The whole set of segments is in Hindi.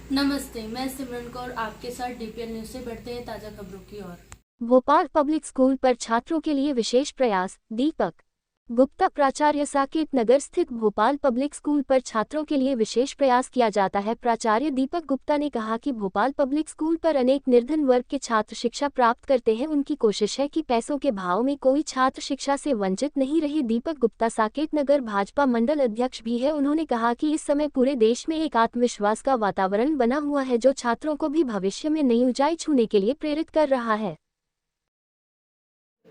नमस्ते, मैं सिमरन कौर आपके साथ डीपीएल न्यूज से बढ़ते हैं ताज़ा खबरों की ओर। भोपाल पब्लिक स्कूल पर छात्रों के लिए विशेष प्रयास। दीपक गुप्ता, प्राचार्य, साकेत नगर स्थित भोपाल पब्लिक स्कूल पर छात्रों के लिए विशेष प्रयास किया जाता है। प्राचार्य दीपक गुप्ता ने कहा कि भोपाल पब्लिक स्कूल पर अनेक निर्धन वर्ग के छात्र शिक्षा प्राप्त करते हैं। उनकी कोशिश है कि पैसों के भाव में कोई छात्र शिक्षा से वंचित नहीं रहे। दीपक गुप्ता साकेत नगर भाजपा मंडल अध्यक्ष भी है। उन्होंने कहा कि इस समय पूरे देश में एक आत्मविश्वास का वातावरण बना हुआ है जो छात्रों को भी भविष्य में नई ऊंचाई छूने के लिए प्रेरित कर रहा है।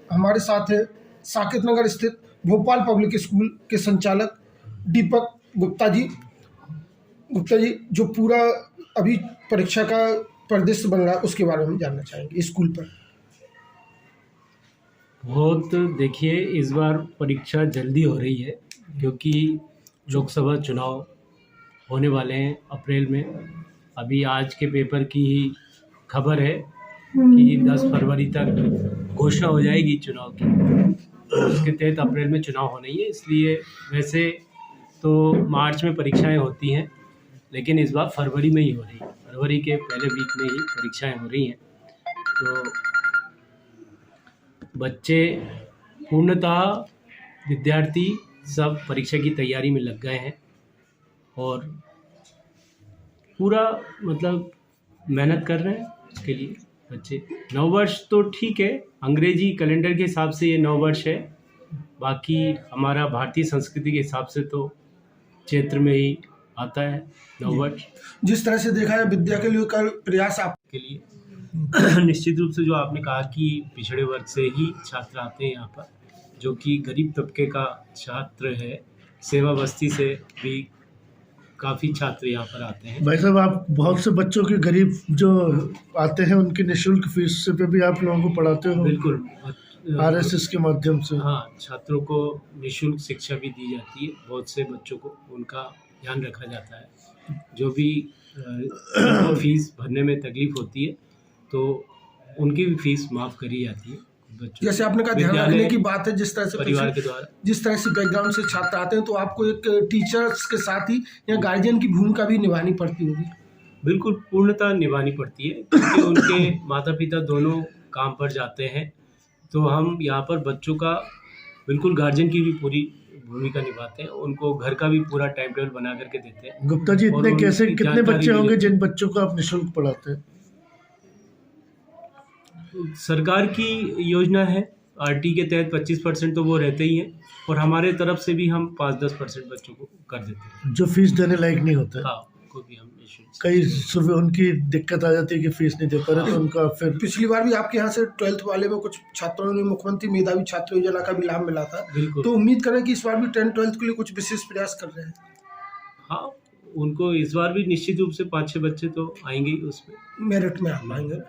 हमारे साथ है साकेत नगर स्थित भोपाल पब्लिक स्कूल के संचालक दीपक गुप्ता जी। जो पूरा अभी परीक्षा का परिदृश्य बन रहा है उसके बारे में जानना चाहेंगे स्कूल पर। बहुत देखिए, इस बार परीक्षा जल्दी हो रही है क्योंकि लोकसभा चुनाव होने वाले हैं अप्रैल में। अभी आज के पेपर की ही खबर है कि 10 फरवरी तक घोषणा हो जाएगी चुनाव की। उसके तहत अप्रैल में चुनाव होना ही है, इसलिए वैसे तो मार्च में परीक्षाएं होती हैं, लेकिन इस बार फरवरी में ही हो रही है। फरवरी के पहले वीक में ही परीक्षाएं हो रही हैं। तो बच्चे पूर्णतः विद्यार्थी सब परीक्षा की तैयारी में लग गए हैं और पूरा मतलब मेहनत कर रहे हैं उसके लिए। बच्चे नववर्ष तो ठीक है, अंग्रेजी कैलेंडर के हिसाब से ये नववर्ष है, बाकी हमारा भारतीय संस्कृति के हिसाब से तो चैत्र में ही आता है नववर्ष। जिस तरह से देखा है विद्या के लिए कल प्रयास आपके लिए निश्चित रूप से जो आपने कहा कि पिछड़े वर्ग से ही छात्र आते हैं यहाँ पर, जो कि गरीब तबके का छात्र है। सेवा बस्ती से भी काफ़ी छात्र यहाँ पर आते हैं। भाई साहब, आप बहुत से बच्चों के गरीब जो आते हैं उनकी निःशुल्क फीस पे भी आप लोगों को पढ़ाते हो? बिल्कुल, आरएसएस के माध्यम से। हाँ, छात्रों को निःशुल्क शिक्षा भी दी जाती है। बहुत से बच्चों को उनका ध्यान रखा जाता है। जो भी फीस भरने में तकलीफ होती है तो उनकी भी फीस माफ़ करी जाती है। जैसे आपने कहा ध्यान रखने की बात है, जिस तरह से परिवार के द्वारा जिस तरह से बैकग्राउंड से छात्र आते हैं तो आपको एक टीचर्स के साथ ही या गार्जियन की भूमिका भी निभानी पड़ती होगी। बिल्कुल, पूर्णतः निभानी पड़ती है क्योंकि उनके माता पिता दोनों काम पर जाते हैं। तो हम यहाँ पर बच्चों का बिल्कुल गार्जियन की भी पूरी भूमिका निभाते हैं। उनको घर का भी पूरा टाइम टेबल बना करके देते हैं। गुप्ता जी, कितने बच्चे होंगे जिन बच्चों को आप निःशुल्क पढ़ाते हैं? सरकार की योजना है, आरटी के तहत 25% तो वो रहते ही हैं और हमारे तरफ से भी हम 5-10% बच्चों को कर देते हैं जो फीस देने लायक नहीं होता है। हाँ, उनको भी हम कई सुबह उनकी दिक्कत आ जाती है कि फीस नहीं दे पा रहे, तो उनका फिर पिछली बार भी आपके यहाँ से 12th वाले में कुछ छात्रों ने मुख्यमंत्री मेधावी छात्र योजना का भी लाभ मिला था। तो उम्मीद करें कि इस बार भी 10th-12th के लिए कुछ विशेष प्रयास कर रहे हैं। हाँ, उनको इस बार भी निश्चित रूप से 5-6 बच्चे तो आएंगे ही उसमें मेरिट में आप आएंगे।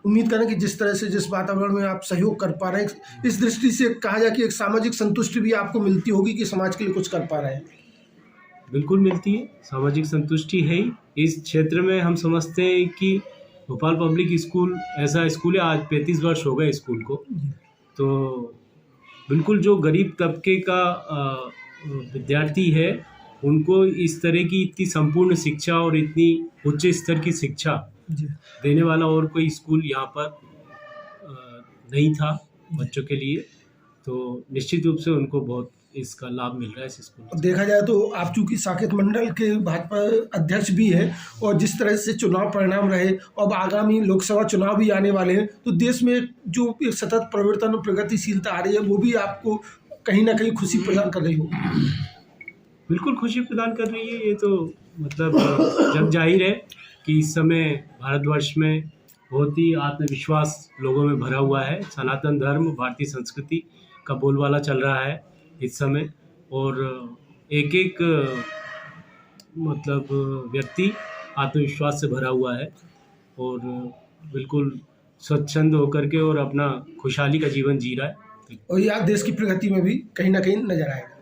उम्मीद करें कि जिस तरह से जिस वातावरण में आप सहयोग कर पा रहे हैं, इस दृष्टि से कहा जाए कि एक सामाजिक संतुष्टि भी आपको मिलती होगी कि समाज के लिए कुछ कर पा रहे हैं। बिल्कुल मिलती है, सामाजिक संतुष्टि है ही। इस क्षेत्र में हम समझते हैं कि भोपाल पब्लिक स्कूल ऐसा स्कूल है, आज 35 वर्ष हो गए स्कूल को। तो बिल्कुल जो गरीब तबके का विद्यार्थी है उनको इस तरह की इतनी संपूर्ण शिक्षा और इतनी उच्च स्तर की शिक्षा देने वाला और कोई स्कूल यहाँ पर नहीं था बच्चों के लिए। तो निश्चित रूप से उनको बहुत इसका लाभ मिल रहा है इस स्कूल से। देखा जाए तो आप चूंकि साकेत मंडल के भाजपा अध्यक्ष भी हैं और जिस तरह से चुनाव परिणाम रहे, अब आगामी लोकसभा चुनाव भी आने वाले हैं, तो देश में जो एक सतत परिवर्तन और प्रगतिशीलता आ रही है वो भी आपको कहीं ना कहीं खुशी प्रदान कर रही होगी। बिल्कुल खुशी प्रदान कर रही है। ये तो मतलब जग जाहिर है कि इस समय भारतवर्ष में बहुत ही आत्मविश्वास लोगों में भरा हुआ है। सनातन धर्म, भारतीय संस्कृति का बोलबाला चल रहा है इस समय और एक एक मतलब व्यक्ति आत्मविश्वास से भरा हुआ है और बिल्कुल स्वच्छंद होकर के और अपना खुशहाली का जीवन जी रहा है। और यह देश की प्रगति में भी कहीं ना कहीं नजर आएगा।